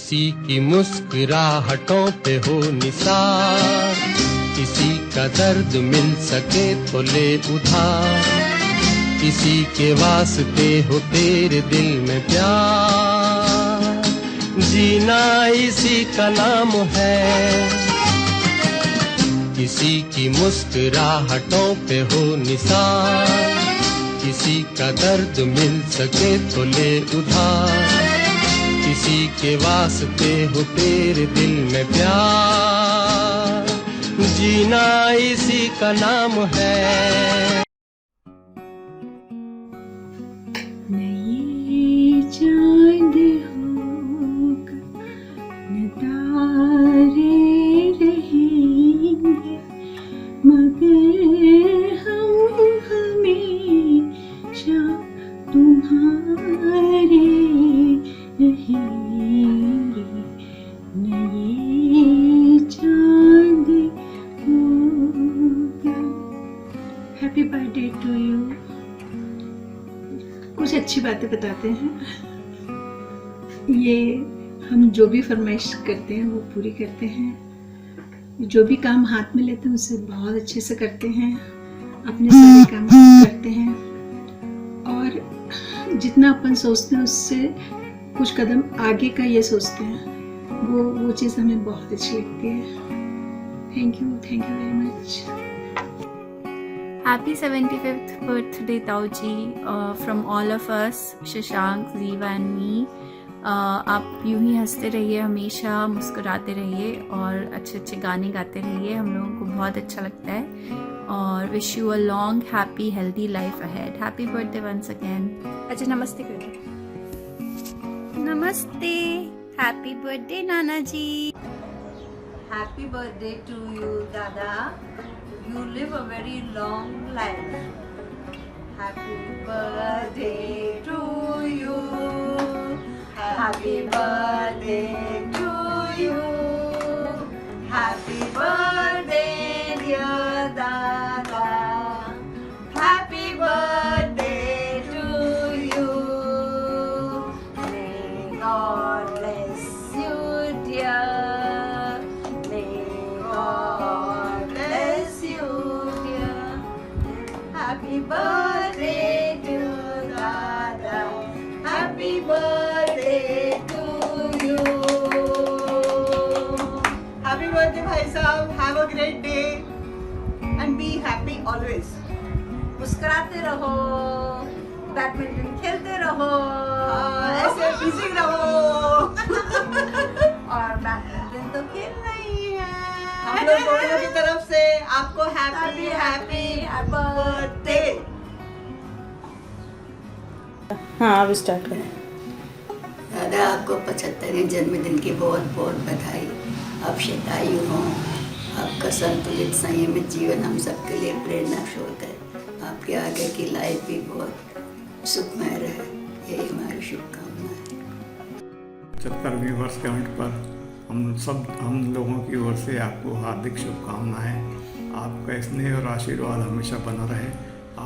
किसी की मुस्कुराहटों पे हो निसार, किसी का दर्द मिल सके तो ले उधार, किसी के वास्ते हो तेरे दिल में प्यार, जीना इसी का नाम है। किसी की मुस्कुराहटों पे हो निसार, किसी का दर्द मिल सके तो ले उधार, किसी के वास्ते हो तेरे दिल में प्यार, जीना इसी का नाम है। नए चांद होगा न तारे रहेंगे, मगर हम हमेशा तुम्हारे रहेंगे। नए चांद होगा। Happy birthday to you. कुछ अच्छी बातें बताते हैं। ये हम जो भी फरमाइश करते हैं वो पूरी करते हैं। जो भी काम हाथ में लेते हैं उसे बहुत अच्छे से करते हैं, अपने सारे काम करते हैं, और जितना अपन सोचते हैं उससे कुछ कदम आगे का ये सोचते हैं, वो चीज़ हमें बहुत अच्छी लगती है। Thank you very much. Happy 75th birthday Tauji from all of us, Shashank, Ziva and me. आप यूं ही हंसते रहिए, हमेशा मुस्कुराते रहिए और अच्छे अच्छे गाने गाते रहिए, हम लोगों को बहुत अच्छा लगता है। और wish you a long happy healthy life ahead. Happy birthday once again. अच्छा नमस्ते कर दो। नमस्ते, happy birthday Nana ji. Happy birthday to you, Dada. You live a very long life. Happy birthday to you. Happy birthday to you. Happy birthday, dear Dada. Happy birthday to you. May God bless you, dear. May God bless you, dear. Happy birthday to Dada. Happy birthday to you. Happy birthday, bhai sahab. Have a great day and be happy always. मुस्कुराते रहो, badminton खेलते रहो, ऐसे busy रहो। और badminton तो खेलना ही है। हम लोग दोनों की तरफ से आपको हैप्पी बर्थडे। हाँ, अब स्टार्ट करें। दादा, आपको 75वें जन्मदिन की बहुत बहुत बधाई। आप शतायु हों। आपका संतुलित संयमित जीवन हम सबके लिए प्रेरणा स्रोत है। आपके आगे की लाइफ भी बहुत सुखमय रहे, यही हमारी शुभकामना है। 75वीं वर्षगांठ पर हम लोगों की ओर से आपको हार्दिक शुभकामनाएं। आपका स्नेह और आशीर्वाद हमेशा बना रहे।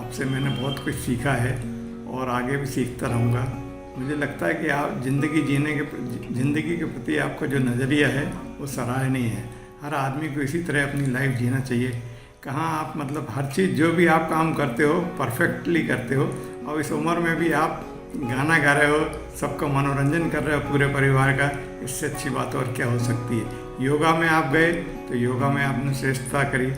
आपसे मैंने बहुत कुछ सीखा है और आगे भी सीखता रहूँगा। मुझे लगता है कि आप ज़िंदगी के प्रति आपका जो नज़रिया है वो सराहनीय है। हर आदमी को इसी तरह अपनी लाइफ जीना चाहिए। कहाँ आप मतलब हर चीज़ जो भी आप काम करते हो परफेक्टली करते हो, और इस उम्र में भी आप गाना गा रहे हो, सबका मनोरंजन कर रहे हो पूरे परिवार का। इससे अच्छी बात और क्या हो सकती है। योगा में आप गए तो योगा में आपने श्रेष्ठता करी,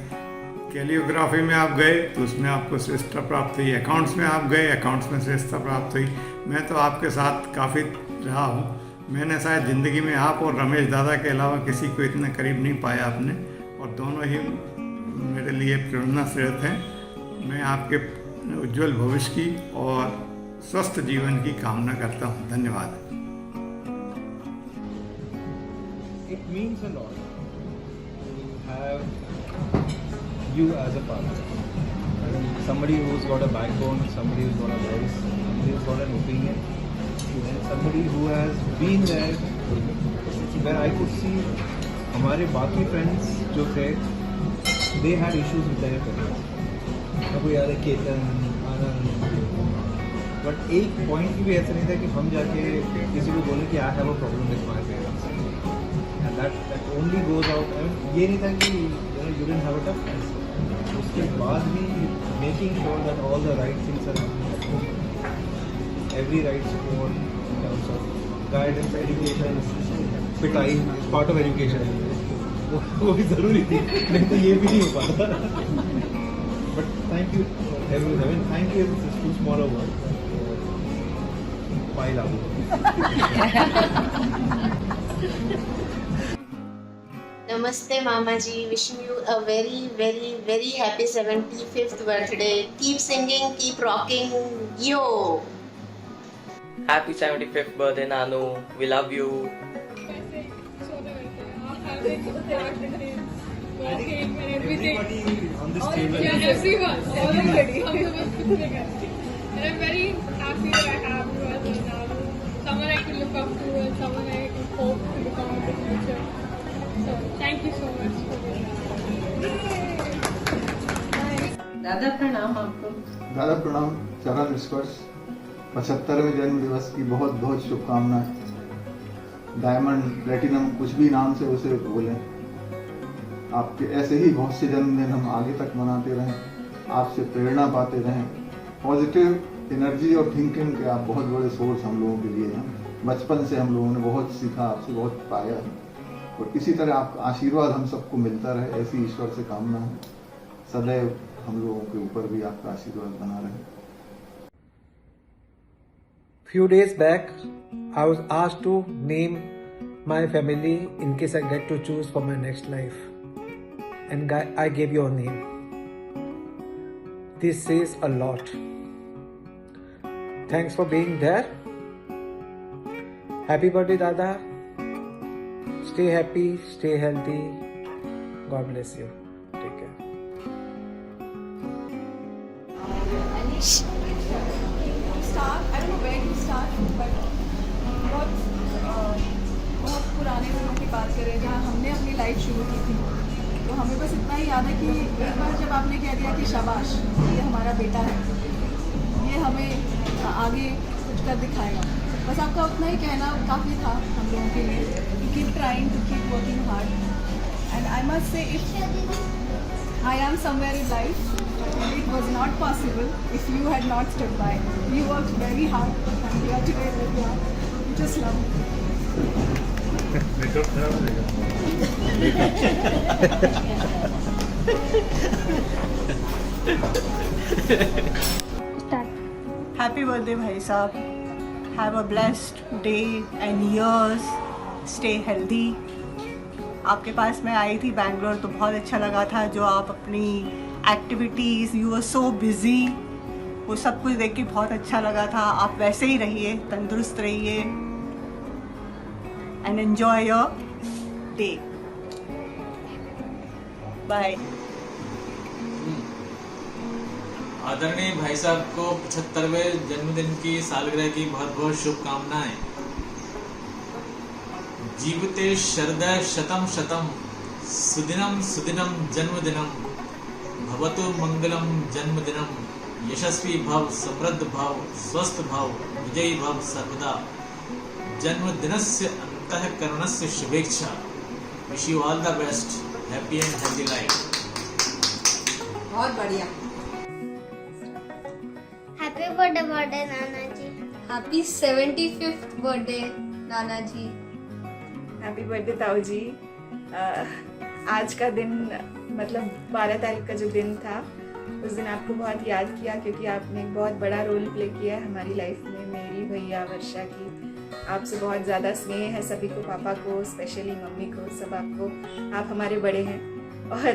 कैलियोग्राफी में आप गए तो उसमें आपको श्रेष्ठता प्राप्त हुई, अकाउंट्स में आप गए, अकाउंट्स में श्रेष्ठता प्राप्त हुई। मैं तो आपके साथ काफ़ी रहा हूँ। मैंने शायद ज़िंदगी में आप और रमेश दादा के अलावा किसी को इतना करीब नहीं पाया आपने, और दोनों ही मेरे लिए प्रेरणा स्रोत हैं। मैं आपके उज्जवल भविष्य की और स्वस्थ जीवन की कामना करता हूँ। धन्यवाद। It means a lot to have you as a partner. I mean, somebody who's got a backbone, somebody who's got a voice, somebody who's got an opinion, and somebody who has been there where I could see हमारे बाकी friends जो थे, they had issues with their parents. आपको याद है केतन, आनंद, but एक point भी ऐसा नहीं था कि हम जाके किसी को बोले कि I have a problem with my parents. that only goes out. I mean, ये नहीं था कि you didn't have a tough time. उसके बाद भी making sure that all the right things are happening. Every right support in terms of guidance, education, पिटाई is part of education. वो भी ज़रूरी थी, नहीं तो ये भी नहीं हो पाता. But thank you everyone. I mean, thank you. This is too small a word. Bye, love. Namaste, Mama ji. Wishing you a very, very, very happy 75th birthday. Keep singing, keep rocking. Yo! Happy 75th birthday, Nanu. We love you. Everybody on this table. Yeah, everyone, everybody. And I'm very happy that I have you as a Nanu, someone I can look up to and someone I can hope to become in the future. So thank you so much for this. दादा प्रणाम आपको। दादा प्रणाम। चरण स्पर्श 75वें जन्म दिवस की बहुत बहुत शुभकामनाएं। डायमंड प्लेटिनम कुछ भी नाम से उसे बोलें, आपके ऐसे ही बहुत से जन्मदिन हम आगे तक मनाते रहें, आपसे प्रेरणा पाते रहें। पॉजिटिव एनर्जी और थिंकिंग के आप बहुत बड़े सोर्स हम लोगों के लिए हैं। बचपन से हम लोगों ने बहुत सीखा, आपसे बहुत पाया है, और इसी तरह आपका आशीर्वाद हम सबको मिलता रहे, ऐसी ईश्वर से कामना है। सदैव हम लोगों के ऊपर भी आपका आशीर्वाद बना रहे। Few days back, I was asked to name my family in case I get to choose for my next life. And I gave your name. This says a lot. Thanks for being there. Happy birthday, Dada. Stay happy, stay healthy. God bless you. Take care. I don't know where to start, but बहुत पुराने दिनों की बात करें जहाँ हमने अपनी life शुरू की थी, तो हमें बस इतना ही याद है कि एक बार जब आपने कह दिया कि शाबाश ये हमारा बेटा है, ये हमें आगे कुछ कर दिखाएगा, बस आपका उतना ही कहना काफ़ी था हम लोगों के लिए कि keep trying to keep working hard. And I must say if I am somewhere in life, it was not possible if you had not stood by. You worked very hard and we are today where we are. We just love Happy birthday भाई साहब. Have a blessed day and years. Stay healthy. आपके पास मैं आई थी बैंगलोर तो बहुत अच्छा लगा था, जो आप अपनी activities, you are so busy, वो सब कुछ देख के बहुत अच्छा लगा था. आप वैसे ही रहिए, तंदुरुस्त रहिए and enjoy your day. Bye. आदरणीय भाई साहब को 75वें जन्मदिन की सालगिरह की बहुत बहुत शुभकामनाएं. जीवते शरदः शतं शतं सुदिनं सुदिनं जन्मदिनं भवतु मंगलम जन्मदिनम. यशस्वी भव, समृद्ध भव, स्वस्थ भव, विजयी भव सर्वदा. जन्मदिनस्य अंतःकरणस्य शुभेच्छा. Wish you all the best. Happy and healthy life. बहुत बढ़िया. हैप्पी बर्थडे नाना जी. Happy 75th birthday नाना जी. हैप्पी बर्थडे ताऊ जी. आज का दिन मतलब 12 तारीख का जो दिन था, उस दिन आपको बहुत याद किया क्योंकि आपने एक बहुत बड़ा रोल प्ले किया है हमारी लाइफ में, मेरी, भैया, वर्षा की. आपसे बहुत ज़्यादा स्नेह है सभी को, पापा को स्पेशली, मम्मी को, सब आपको. आप हमारे बड़े हैं और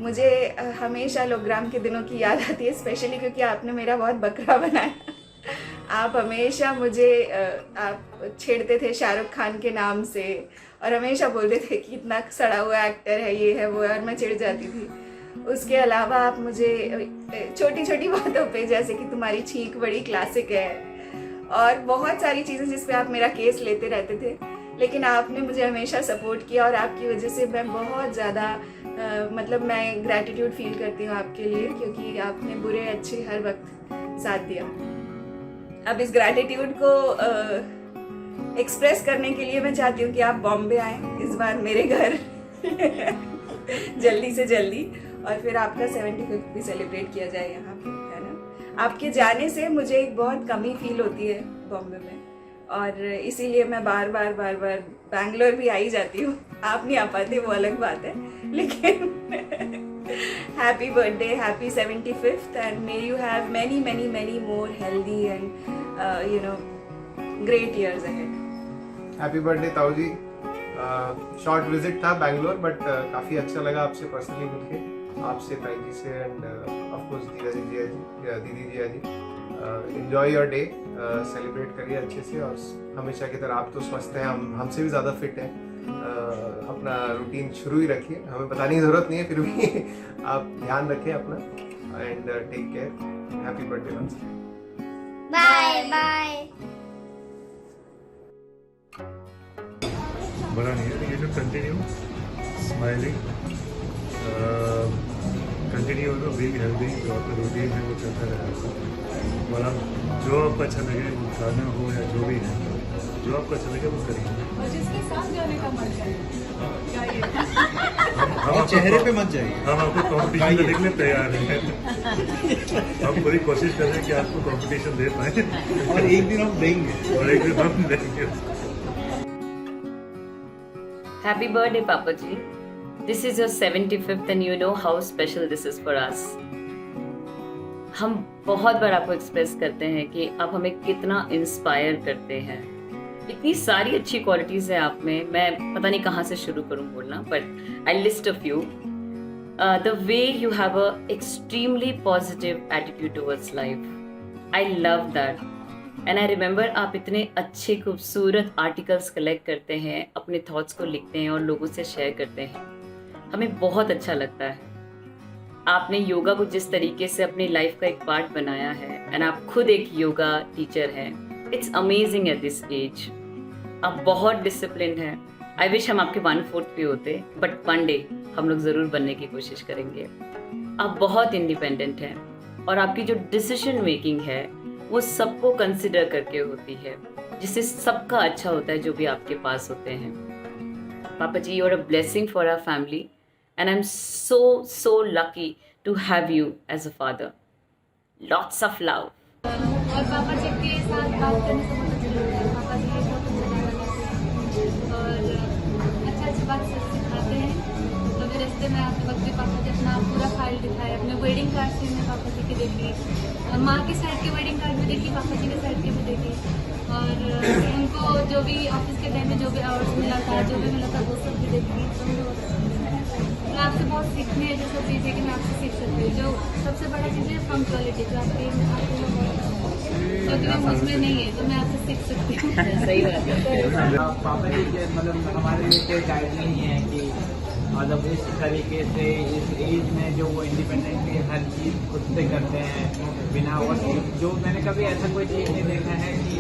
मुझे हमेशा लोकग्राम के दिनों की याद आती है, स्पेशली क्योंकि आपने मेरा बहुत बकरा बनाया. आप हमेशा मुझे आप छेड़ते थे शाहरुख खान के नाम से और हमेशा बोलते थे कि इतना सड़ा हुआ एक्टर है, ये है वो है, और मैं चिढ़ जाती थी. उसके अलावा आप मुझे छोटी छोटी बातों पे, जैसे कि तुम्हारी छींक बड़ी क्लासिक है और बहुत सारी चीज़ें जिस पे आप मेरा केस लेते रहते थे, लेकिन आपने मुझे हमेशा सपोर्ट किया और आपकी वजह से मैं बहुत ज़्यादा मतलब मैं ग्रैटिट्यूड फील करती हूँ आपके लिए, क्योंकि आपने बुरे अच्छे हर वक्त साथ दिया. अब इस ग्रैटिट्यूड को एक्सप्रेस करने के लिए मैं चाहती हूँ कि आप बॉम्बे आएँ इस बार मेरे घर जल्दी से जल्दी, और फिर आपका 75th भी सेलिब्रेट किया जाए यहाँ पे, है ना। आपके जाने से मुझे एक बहुत कमी फील होती है बॉम्बे में, और इसीलिए मैं बार बार बैंगलोर भी आई जाती हूँ। आप नहीं आ पाते, वो अलग बात है, लेकिन happy birthday, happy 75th, and may you have many many many more healthy and you know great years ahead. Happy birthday ताऊ जी। शॉर्ट विजिट था बैंगलोर, बट काफ़ी अच्छा लगा आपसे पर्सनली मिलके, आपसे, ताई जी से, एंड ऑफ कोर्स दीदी जिया जी। एंजॉय योर डे, सेलिब्रेट करिए अच्छे से, और हमेशा की तरह आप तो स्वस्थ हैं, हम हमसे भी ज़्यादा फिट हैं। अपना रूटीन शुरू ही रखिए, हमें बताने की ज़रूरत नहीं है, फिर भी आप ध्यान रखें अपना, and take care. Happy birthday once. Bye bye. बड़ा नहीं है, ये जो continue smiling, continue being healthy, जो आपका रूटीन है वो चलता रहेगा, और आप जो आपको अच्छा लगे, वो खाना हो या जो भी है, जो आपको अच्छा लगे वो करिए, और जिसके साथ जाने का मन करे हम चेहरे पे मत जाइए, हम आपको कंपटीशन देने के लिए तैयार हैं। हम पूरी कोशिश कर रहे हैं कि आपको कंपटीशन दे पाए, और एक दिन हम देंगे, और एक दिन हम देंगे। Happy birthday, Papa Ji. This is your 75th and you know how special this is for us. हम बहुत बार आपको एक्सप्रेस करते हैं कि आप हमें कितना इंस्पायर करते हैं। इतनी सारी अच्छी क्वालिटीज़ है आप में, मैं पता नहीं कहाँ से शुरू करूँ बोलना, but I list a few. The way you have a extremely positive attitude towards life, I love that. And I remember आप इतने अच्छे खूबसूरत आर्टिकल्स कलेक्ट करते हैं, अपने थॉट्स को लिखते हैं और लोगों से शेयर करते हैं, हमें बहुत अच्छा लगता है। आपने योगा को जिस तरीके से अपनी लाइफ का एक पार्ट बनाया है, एंड आप खुद एक योगा टीचर हैं, it's amazing at this age. आप बहुत डिसिप्लिन हैं। आई विश हम आपके 1/4 पे होते, बट वन डे हम लोग ज़रूर बनने की कोशिश करेंगे। आप बहुत इंडिपेंडेंट हैं, और आपकी जो डिसीजन मेकिंग है वो सबको कंसिडर करके होती है, जिससे सबका अच्छा होता है जो भी आपके पास होते हैं। पापा जी, you are a blessing for our family, and I am so lucky to have you as a father. Lots of love. और पापा जी के साथ बात करने से बहुत अच्छा लगता है। पापा जी बहुत अच्छा और अच्छा बात सिखाते हैं। तो मेरे रिश्ते में आते वक्त भी पापा जी अपना पूरा फाइल दिखाए, अपने वेडिंग कार्ड से मैं पापा जी के देखी, और माँ के साइड के वेडिंग कार्ड भी देखी, पापा जी के साइड के भी देखी, और उनको जो भी ऑफिस के टाइम में जो भी अवार्ड्स मिला था, जो भी मिला था, वो सब भी देखी। मैं आपसे बहुत सीखने जो सब चीज़ें कि मैं आपसे सीख सकती हूँ। जो सबसे बड़ा चीज़ है पंक्चुअलिटी, जो आपके क्योंकि मुझमें नहीं है, तो मैं आपसे सीख सकती हूँ। सही बात है। पापा जी के मतलब हमारे लिए कोई गाइड नहीं है कि मतलब इस तरीके से इस एज में जो वो इंडिपेंडेंटली हर चीज़ खुद से करते हैं बिना, और जो मैंने कभी ऐसा कोई चीज़ नहीं देखा है कि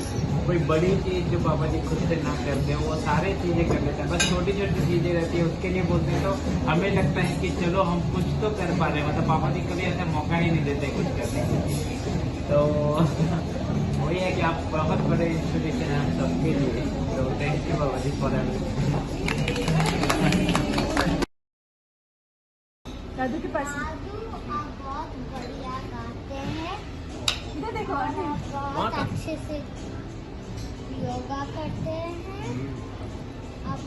कोई बड़ी चीज़ जो पापा जी खुद से ना करते हैं, वो सारे चीज़ें कर लेते हैं। बस छोटी छोटी चीज़ें रहती है, उसके लिए बोलते हैं, तो हमें लगता है कि चलो हम कुछ तो कर पा रहे हैं। मतलब पापा जी कभी ऐसा मौका ही नहीं देते कुछ करने का। तो वही है कि आप बहुत बड़े इंस्पिरेशन हैं हम सबके लिए। तो थैंक यू बाबा जी फॉर दादू के पास बहुत बढ़िया गाते हैं। इधर देखो, बहुत अच्छे से योगा करते हैं। अब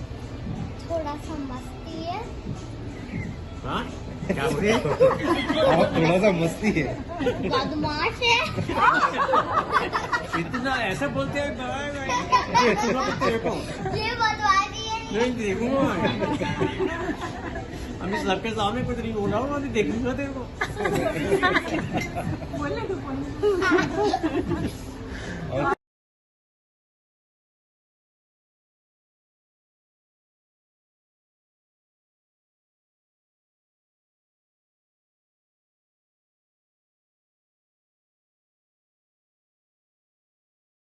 थोड़ा सा मस्ती है। हाँ क्या बोले? थोड़ा सा मस्ती है, बदमाश है। इतना ऐसा बोलते हैं ये बदमाशी है। नहीं देखूंगा, अभी सबके सामने कुछ नहीं बोल रहा हूँ, अभी देखूंगा तेरे को। बोलने दो।